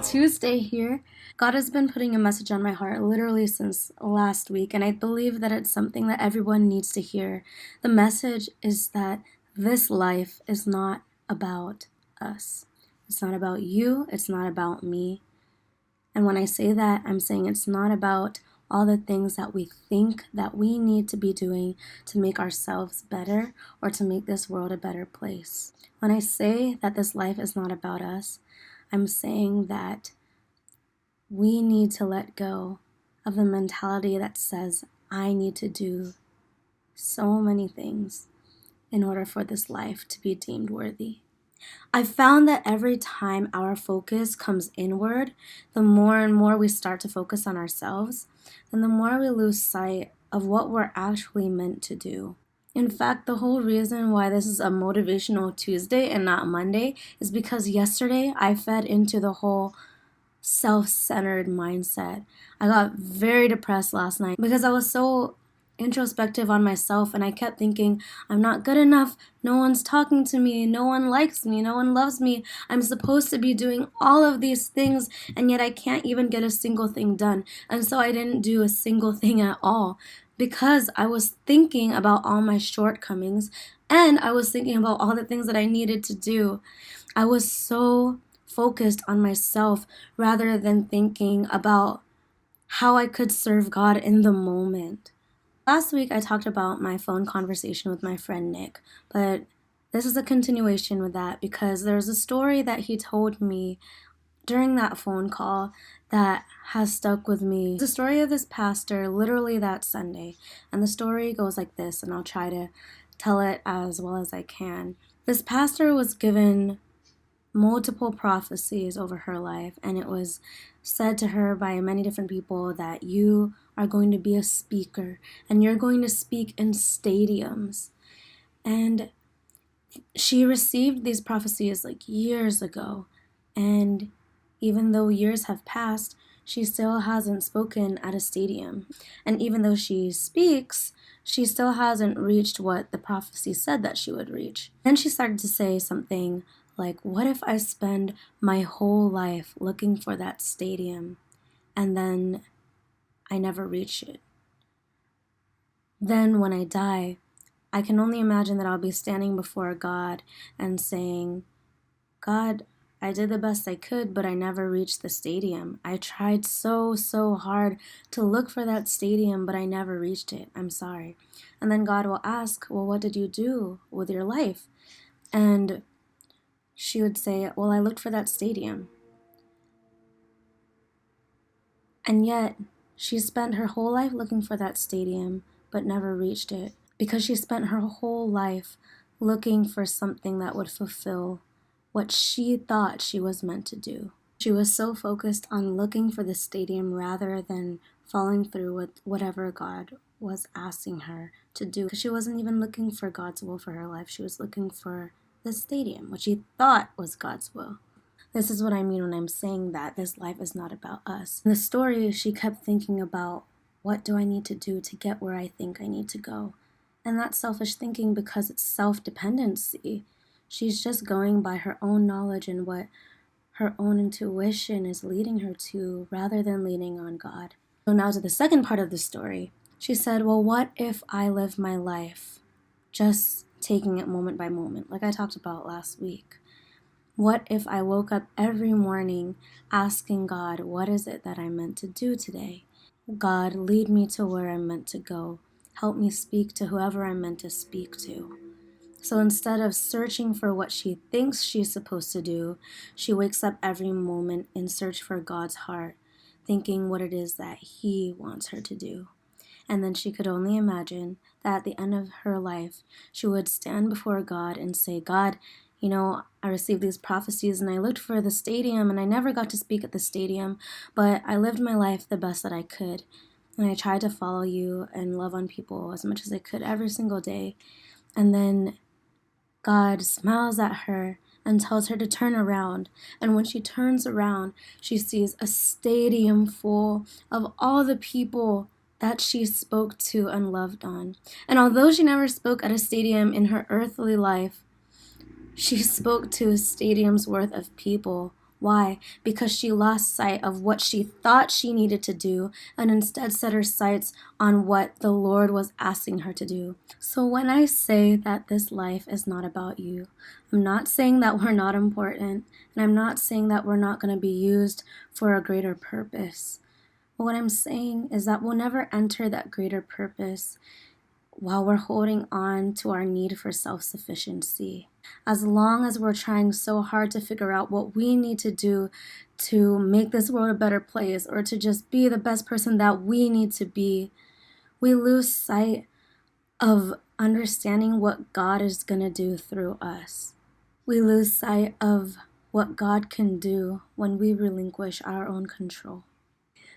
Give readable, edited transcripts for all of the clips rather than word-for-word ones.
Tuesday here. God has been putting a message on my heart literally since last week, and I believe that it's something that everyone needs to hear. The message is that this life is not about us. It's not about you, it's not about me. And when I say that, I'm saying it's not about all the things that we think that we need to be doing to make ourselves better or to make this world a better place. When I say that this life is not about us, I'm saying that we need to let go of the mentality that says, I need to do so many things in order for this life to be deemed worthy. I found that every time our focus comes inward, the more and more we start to focus on ourselves, then the more we lose sight of what we're actually meant to do. In fact, the whole reason why this is a motivational Tuesday and not Monday is because yesterday I fed into the whole self-centered mindset. I got very depressed last night because I was so introspective on myself, and I kept thinking, I'm not good enough, no one's talking to me, no one likes me, no one loves me, I'm supposed to be doing all of these things, and yet I can't even get a single thing done. And so I didn't do a single thing at all because I was thinking about all my shortcomings, and I was thinking about all the things that I needed to do. I was so focused on myself rather than thinking about how I could serve God in the moment. Last week I talked about my phone conversation with my friend Nick, but this is a continuation with that because there's a story that he told me during that phone call that has stuck with me. It's the story of this pastor literally that Sunday, and the story goes like this, and I'll try to tell it as well as I can. This pastor was given multiple prophecies over her life, and it was said to her by many different people that you are going to be a speaker and you're going to speak in stadiums. And she received these prophecies like years ago, and even though years have passed, she still hasn't spoken at a stadium. And even though she speaks, she still hasn't reached what the prophecy said that she would reach. Then she started to say something like, what if I spend my whole life looking for that stadium and then I never reach it? Then when I die, I can only imagine that I'll be standing before God and saying, God, I did the best I could, but I never reached the stadium. I tried so hard to look for that stadium, but I never reached it. I'm sorry. And then God will ask, well, what did you do with your life? And she would say, well, I looked for that stadium. And yet, she spent her whole life looking for that stadium, but never reached it, because she spent her whole life looking for something that would fulfill what she thought she was meant to do. She was so focused on looking for the stadium rather than following through with whatever God was asking her to do. Because she wasn't even looking for God's will for her life. She was looking for the stadium, which she thought was God's will. This is what I mean when I'm saying that this life is not about us. In the story, she kept thinking about, what do I need to do to get where I think I need to go? And that's selfish thinking because it's self-dependency. She's just going by her own knowledge and what her own intuition is leading her to rather than leaning on God. So now to the second part of the story. She said, well, what if I live my life just taking it moment by moment, like I talked about last week? What if I woke up every morning asking God, what is it that I'm meant to do today? God, lead me to where I'm meant to go. Help me speak to whoever I'm meant to speak to. So instead of searching for what she thinks she's supposed to do, she wakes up every moment in search for God's heart, thinking what it is that He wants her to do. And then she could only imagine that at the end of her life, she would stand before God and say, God, I received these prophecies and I looked for the stadium and I never got to speak at the stadium, but I lived my life the best that I could. And I tried to follow you and love on people as much as I could every single day. And then God smiles at her and tells her to turn around. And when she turns around, she sees a stadium full of all the people that she spoke to and loved on. And although she never spoke at a stadium in her earthly life, she spoke to a stadium's worth of people Why? Because she lost sight of what she thought she needed to do and instead set her sights on what the Lord was asking her to do. So when I say that this life is not about you, I'm not saying that we're not important, and I'm not saying that we're not going to be used for a greater purpose. But what I'm saying is that we'll never enter that greater purpose while we're holding on to our need for self-sufficiency. As long as we're trying so hard to figure out what we need to do to make this world a better place or to just be the best person that we need to be, we lose sight of understanding what God is going to do through us. We lose sight of what God can do when we relinquish our own control.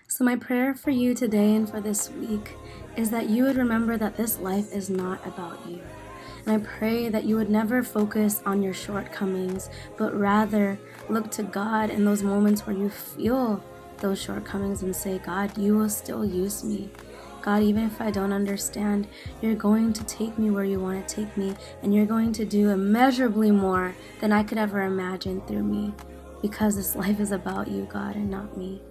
So my prayer for you today and for this week is that you would remember that this life is not about you. And I pray that you would never focus on your shortcomings, but rather look to God in those moments where you feel those shortcomings and say, God, you will still use me. God, even if I don't understand, you're going to take me where you want to take me, and you're going to do immeasurably more than I could ever imagine through me, because this life is about you, God, and not me.